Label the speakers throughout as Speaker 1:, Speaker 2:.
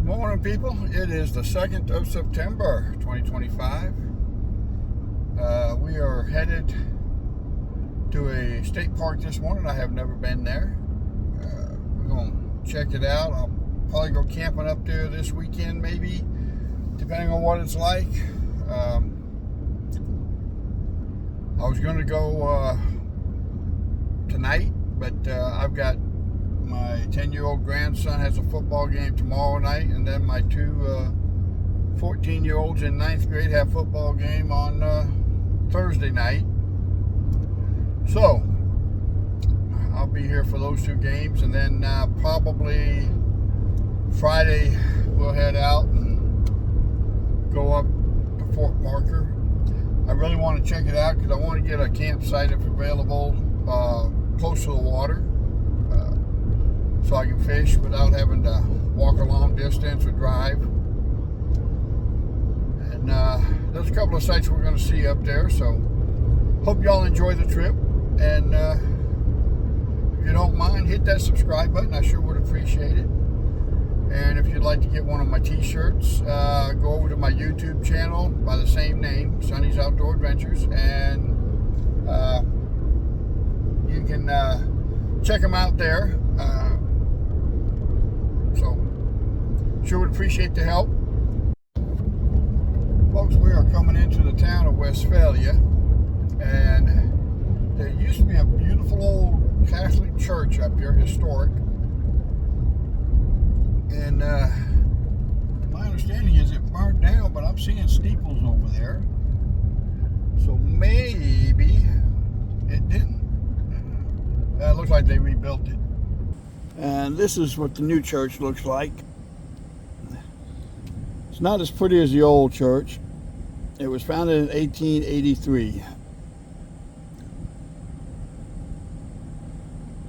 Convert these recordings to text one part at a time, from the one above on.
Speaker 1: Morning, people. It is the 2nd of September 2025. We are headed to a state park this morning. I have never been there. We're going to check it out. I'll probably go camping up there this weekend, maybe, depending on what it's like. I was going to go tonight, but I've got my 10-year-old grandson has a football game tomorrow night, and then my two 14-year-olds in 9th grade have a football game on Thursday night. So I'll be here for those two games, and then probably Friday we'll head out and go up to Fort Parker. I really want to check it out because I want to get a campsite if available close to the water, so I can fish without having to walk a long distance or drive. And there's a couple of sites we're going to see up there, so hope y'all enjoy the trip. And if you don't mind, hit that subscribe button. I sure would appreciate it. And if you'd like to get one of my t-shirts, go over to my YouTube channel by the same name, Sonny's Outdoor Adventures, and you can check them out there. So sure would appreciate the help. Folks, we are coming into the town of Westphalia, and there used to be a beautiful old Catholic church up here, historic. And my understanding is it burned down, but I'm seeing steeples over there. So maybe it didn't. It looks like they rebuilt it. And this is what the new church looks like. It's not as pretty as the old church. It was founded in 1883.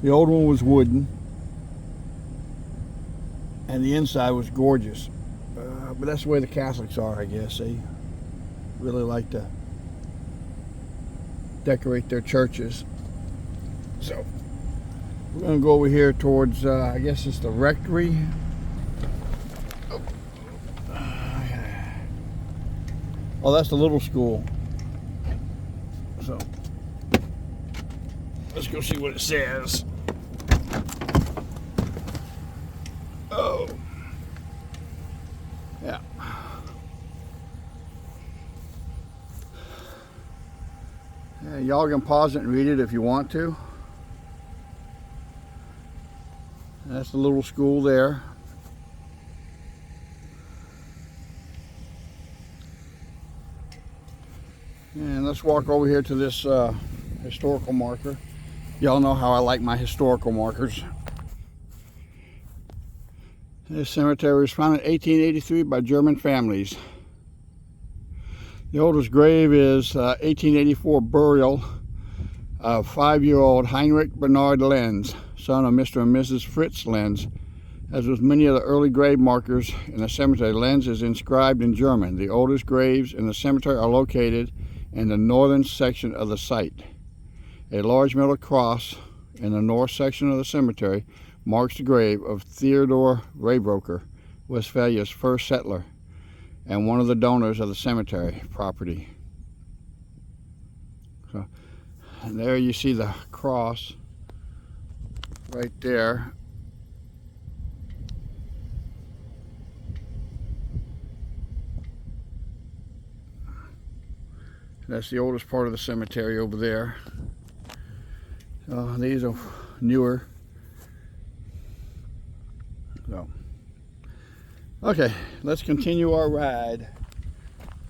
Speaker 1: The old one was wooden, and the inside was gorgeous. But that's the way the Catholics are, I guess. They really like to decorate their churches. So we're going to go over here towards, I guess it's the rectory. Oh, that's the little school. So let's go see what it says. Oh, yeah. Y'all can pause it and read it if you want to. That's the little school there. And let's walk over here to this historical marker. Y'all know how I like my historical markers. This cemetery was founded in 1883 by German families. The oldest grave is 1884 burial of 5-year-old Heinrich Bernhard Lenz, son of Mr. and Mrs. Fritz Lenz. As with many of the early grave markers in the cemetery, Lenz is inscribed in German. The oldest graves in the cemetery are located in the northern section of the site. A large metal cross in the north section of the cemetery marks the grave of Theodore Raybroker, Westphalia's first settler, and one of the donors of the cemetery property. So, and there you see the cross right there. That's the oldest part of the cemetery over there. These are newer. So, okay, let's continue our ride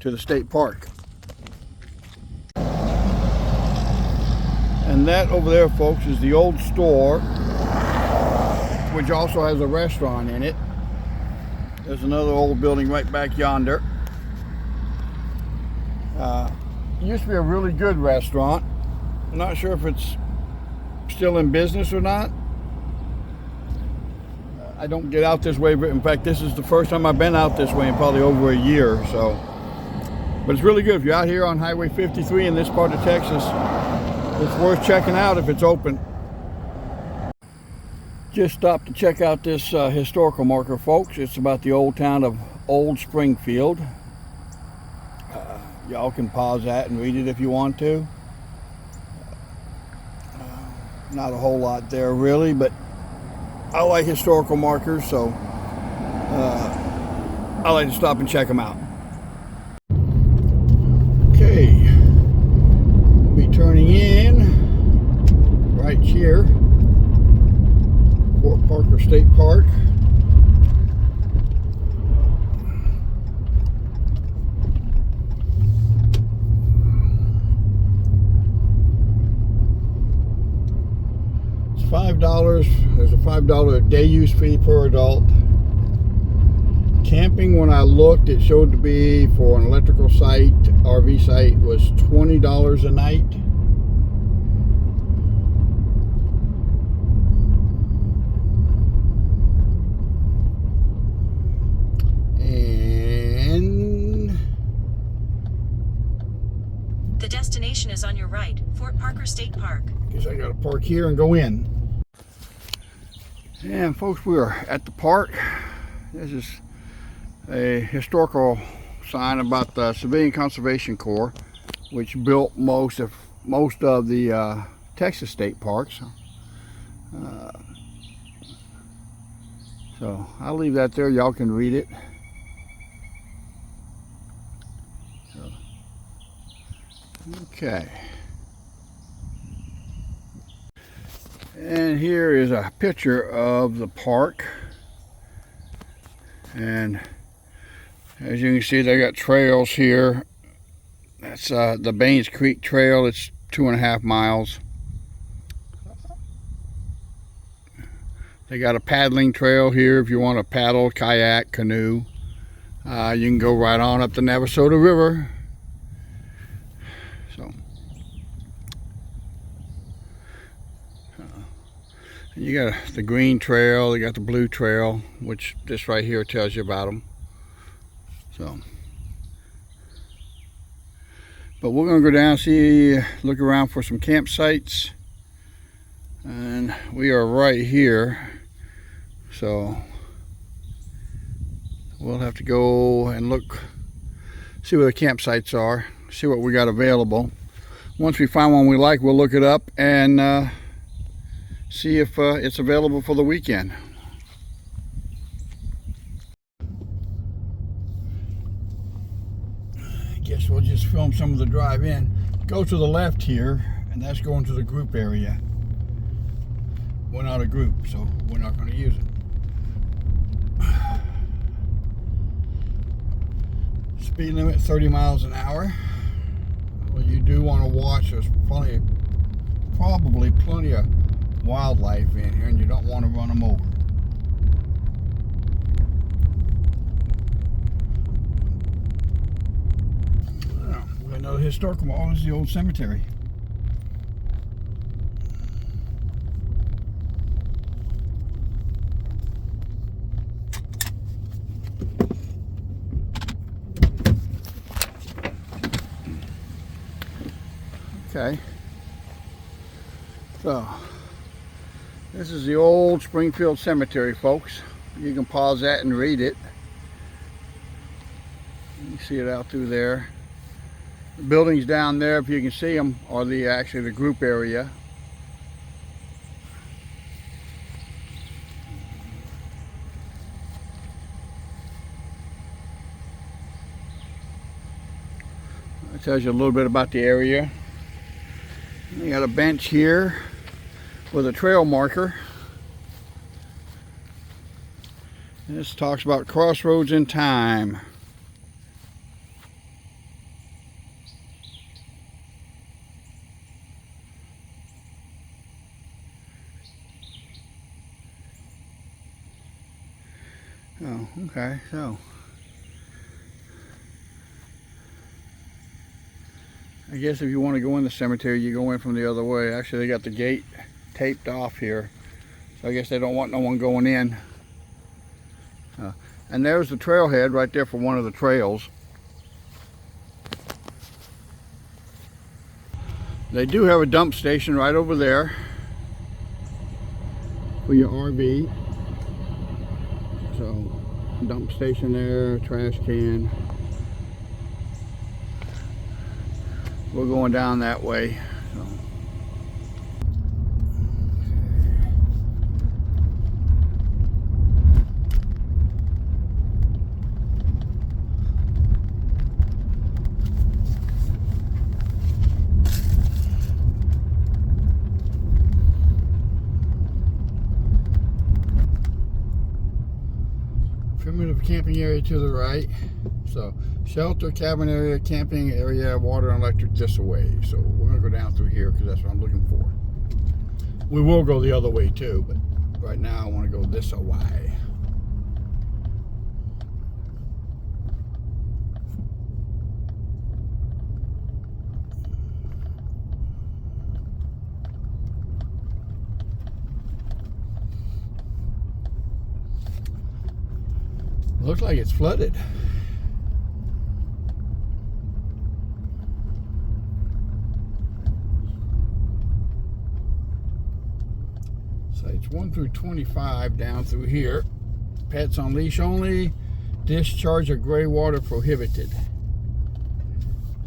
Speaker 1: to the state park. And that over there, folks, is the old store, which also has a restaurant in it. There's another old building right back yonder. It used to be a really good restaurant. I'm not sure if it's still in business or not. I don't get out this way, but in fact, this is the first time I've been out this way in probably over a year or so. But it's really good. If you're out here on Highway 53 in this part of Texas, it's worth checking out if it's open. Just stopped to check out this historical marker, folks. It's about the old town of Old Springfield. Y'all can pause that and read it if you want to. Not a whole lot there really, but I like historical markers, so I like to stop and check them out. Okay, we'll be turning in right here, Fort Parker State Park. It's $5. There's a $5 day use fee per adult. Camping, when I looked, it showed to be for an electrical site, RV site, was $20 a night. And
Speaker 2: the destination is on your right, Fort Parker State Park.
Speaker 1: Guess I gotta park here and go in. And folks, we are at the park. This is a historical sign about the Civilian Conservation Corps, which built most of the Texas state parks. So I'll leave that there. Y'all can read it. Okay. And here is a picture of the park. And as you can see, they got trails here. That's the Baines Creek Trail. It's 2.5 miles. They got a paddling trail here if you want to paddle, kayak, canoe. You can go right on up the Navasota River. So, you got the green trail, you got the blue trail, which this right here tells you about them. So, but we're gonna go down, look around for some campsites, and we are right here. So we'll have to go and look, see where the campsites are, see what we got available. Once we find one we like, we'll look it up and see if it's available for the weekend. I guess we'll just film some of the drive in. Go to the left here, and that's going to the group area. We're not a group, so we're not going to use it. Speed limit 30 miles an hour. Well, you do want to watch. There's probably plenty of wildlife in here, and you don't want to run them over. We got another historical mall. Oh, this is the old cemetery. Okay, so this is the old Springfield Cemetery, folks. You can pause that and read it. You can see it out through there. The buildings down there, if you can see them, are actually the group area. It tells you a little bit about the area. You got a bench here with a trail marker. This talks about crossroads in time. Oh, okay, so I guess if you want to go in the cemetery, you go in from the other way. Actually, they got the gate taped off here, so I guess they don't want no one going in. And there's the trailhead right there for one of the trails. They do have a dump station right over there. for your RV. So, dump station there, trash can. We're going down that way. So. Primitive camping area to the right. So shelter, cabin area, camping area, water and electric this away. So we're gonna go down through here because that's what I'm looking for. We will go the other way too, but right now I want to go this way. Looks like it's flooded. Sites 1 through 25 down through here. Pets on leash only. Discharge of gray water prohibited.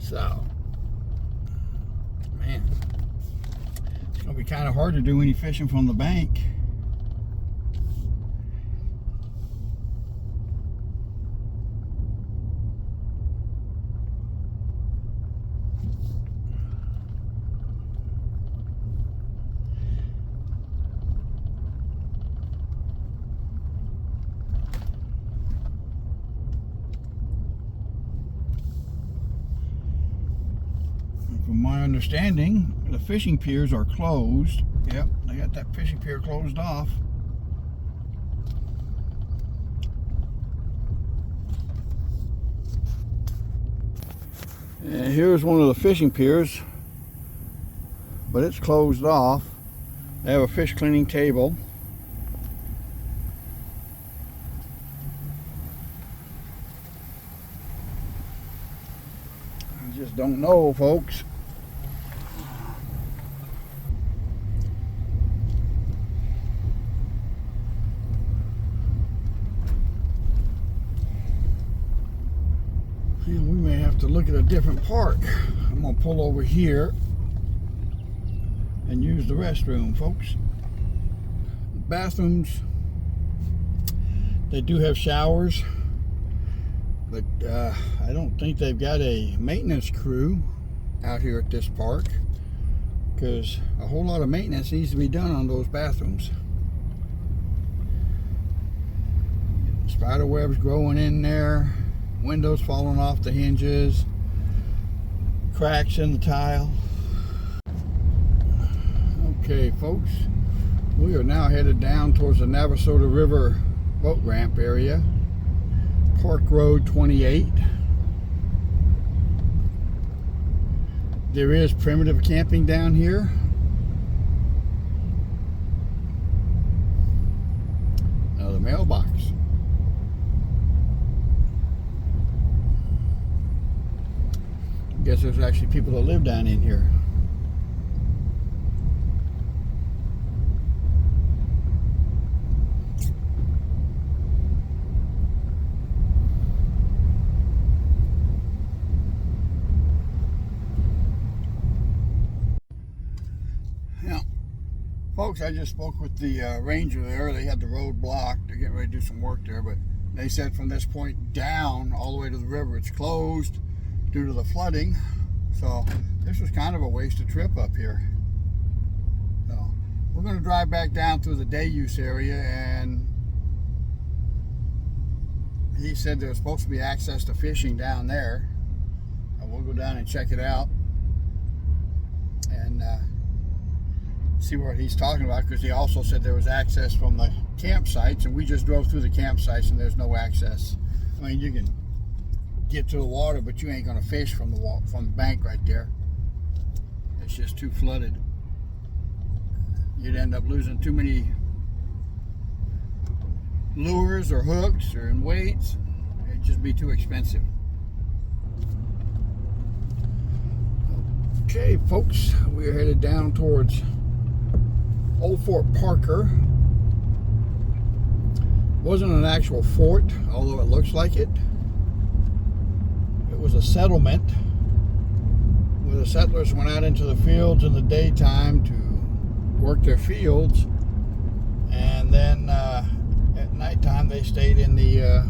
Speaker 1: So, man, it's gonna be kind of hard to do any fishing from the bank. From my understanding, the fishing piers are closed. Yep, they got that fishing pier closed off. And here's one of the fishing piers, but it's closed off. They have a fish cleaning table. I just don't know, folks. And we may have to look at a different park. I'm gonna pull over here and use the restroom, folks. Bathrooms, they do have showers, but I don't think they've got a maintenance crew out here at this park, because a whole lot of maintenance needs to be done on those bathrooms. Spider webs growing in there, windows falling off the hinges, cracks in the tile. Okay, folks, we are now headed down towards the Navasota River boat ramp area, Park Road 28. There is primitive camping down here. Another mailbox. I guess there's actually people that live down in here. Now, folks, I just spoke with the ranger there. They had the road blocked. They're getting ready to do some work there, but they said from this point down all the way to the river it's closed due to the flooding. So this was kind of a wasted trip up here. So we're going to drive back down through the day use area, and he said there's supposed to be access to fishing down there, and we'll go down and check it out and see what he's talking about, because he also said there was access from the campsites, and we just drove through the campsites and there's no access. I mean, you can get to the water, but you ain't gonna fish from the bank right there. It's just too flooded. You'd end up losing too many lures or hooks or in weights. It'd just be too expensive. Okay, folks, we're headed down towards Old Fort Parker. wasn't an actual fort, although it looks like it. It was a settlement where the settlers went out into the fields in the daytime to work their fields, and then at nighttime they stayed in the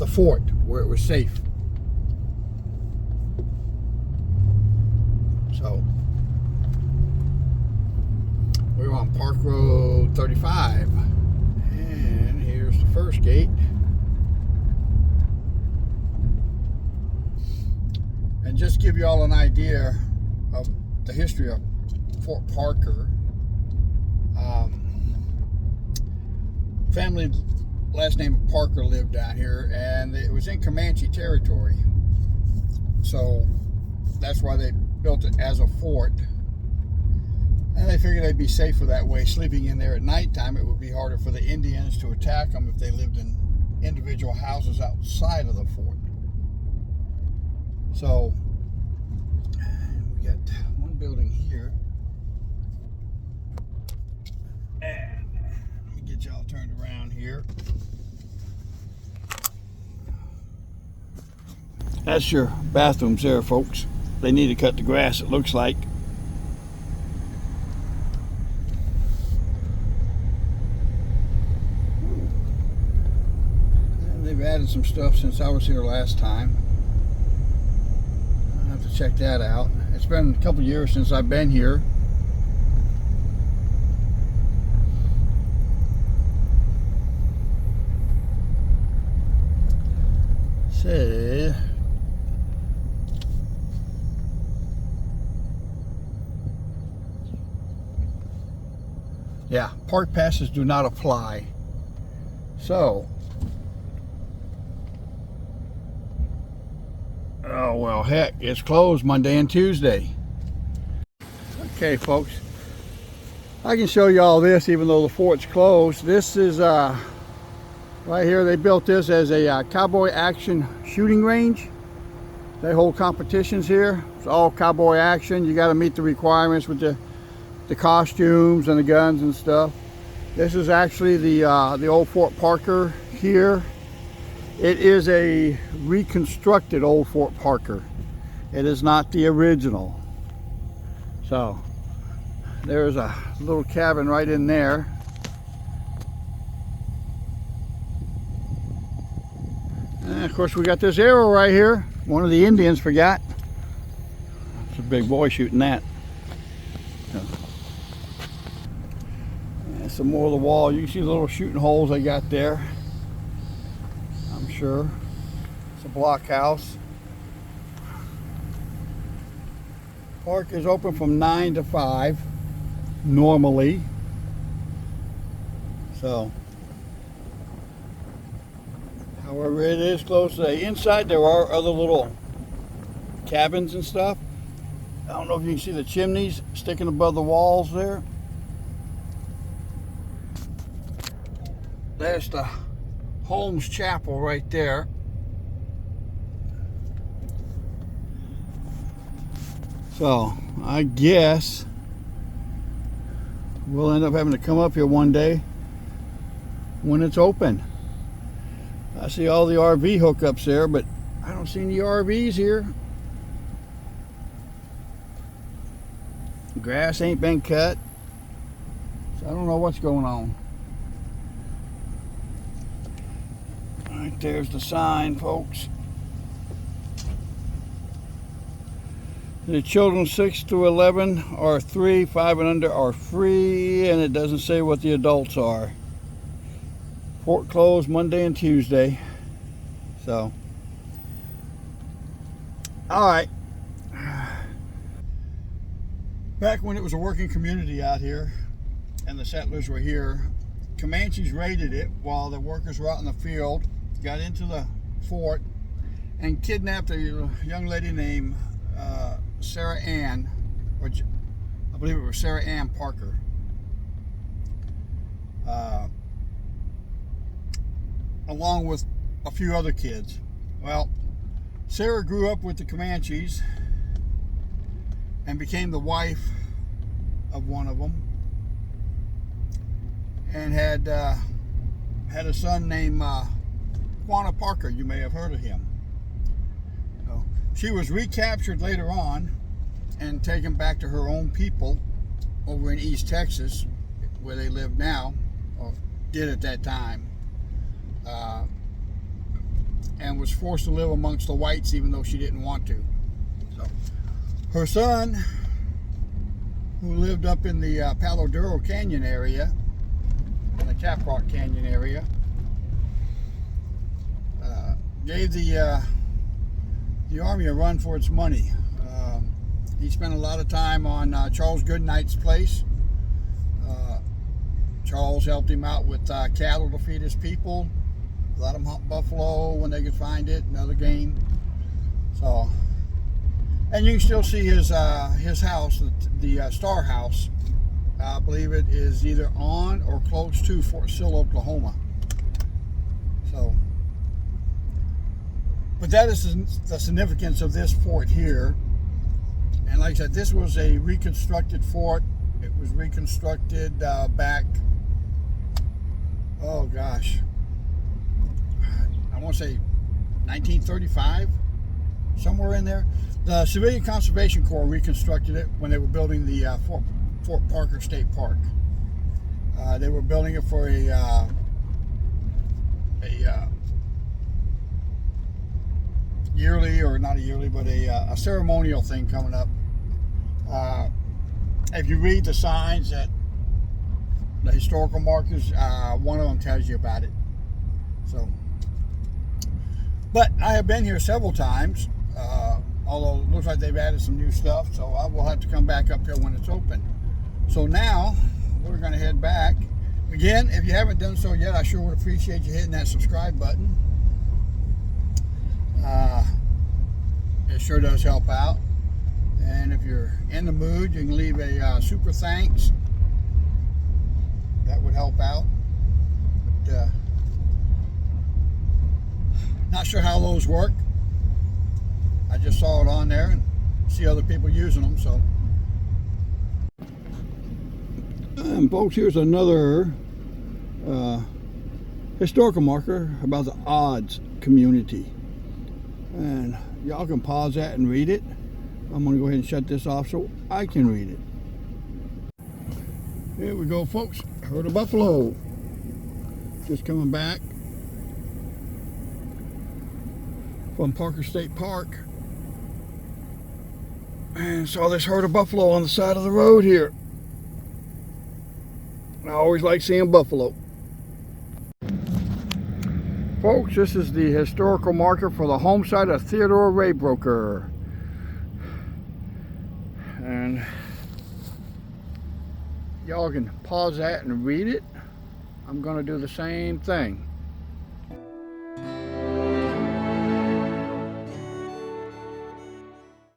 Speaker 1: fort where it was safe. So we're on Park Road 35, and here's the first gate. And just to give you all an idea of the history of Fort Parker, family last name of Parker lived down here, and it was in Comanche territory, so that's why they built it as a fort, and they figured they'd be safer that way. Sleeping in there at nighttime, it would be harder for the Indians to attack them if they lived in individual houses outside of the fort. So we got one building here, and let me get y'all turned around here. That's your bathrooms there, folks. They need to cut the grass, it looks like. And they've added some stuff since I was here last time. I'll have to check that out. It's been a couple years since I've been here. So, yeah, park passes do not apply. So, oh well, heck, it's closed Monday and Tuesday. Okay, folks, I can show you all this even though the fort's closed. This is right here. They built this as a cowboy action shooting range. They hold competitions here. It's all cowboy action. You got to meet the requirements with the costumes and the guns and stuff. This is actually the old Fort Parker here. It is a reconstructed old Fort Parker. It is not the original. So there's a little cabin right in there. And of course we got this arrow right here. One of the Indians forgot. It's a big boy shooting that. And some more of the wall. You can see the little shooting holes they got there. I'm sure. It's a block house. Park is open from 9 to 5 normally. So, however, it is closed today. Inside there are other little cabins and stuff. I don't know if you can see the chimneys sticking above the walls there. There's the Holmes Chapel right there. So I guess we'll end up having to come up here one day when it's open. I see all the RV hookups there, but I don't see any RVs here. Grass ain't been cut, so I don't know what's going on. Right there's the sign, folks. The children 6 to 11 are 3, 5 and under are free, and it doesn't say what the adults are. Fort closed Monday and Tuesday. So, all right. Back when it was a working community out here and the settlers were here, Comanches raided it while the workers were out in the field, got into the fort, and kidnapped a young lady named Sarah Ann, or I believe it was Sarah Ann Parker. Along with a few other kids. Well, Sarah grew up with the Comanches and became the wife of one of them. and had a son named Quanah Parker. You may have heard of him. So she was recaptured later on and taken back to her own people over in East Texas, where they live now, or did at that time, and was forced to live amongst the whites even though she didn't want to. So her son, who lived up in the Palo Duro Canyon area, in the Caprock Canyon area, gave the Army a run for its money. He spent a lot of time on Charles Goodnight's place. Charles helped him out with cattle to feed his people, let them hunt buffalo when they could find it, and other game. So, and you can still see his house, the Star House. I believe it is either on or close to Fort Sill, Oklahoma. So, but that is the significance of this fort here. And like I said, this was a reconstructed fort. It was reconstructed back, oh gosh, I want to say 1935, somewhere in there. The Civilian Conservation Corps reconstructed it when they were building the Fort Parker State Park. They were building it for a yearly, or not a yearly, but a ceremonial thing coming up. If you read the signs at the historical markers, one of them tells you about it. So, but I have been here several times, although it looks like they've added some new stuff, so I will have to come back up here when it's open. So now we're going to head back. Again, if you haven't done so yet, I sure would appreciate you hitting that subscribe button. It sure does help out. And if you're in the mood, you can leave a super thanks. That would help out. But not sure how those work. I just saw it on there and see other people using them. So, and folks, here's another historical marker about the Odds community. And y'all can pause that and read it. I'm going to go ahead and shut this off so I can read it. Here we go, folks. Herd of buffalo. Just coming back from Parker State Park. And saw this herd of buffalo on the side of the road here. I always like seeing buffalo. Folks, this is the historical marker for the home site of Theodore Raybroker. And y'all can pause that and read it. I'm going to do the same thing.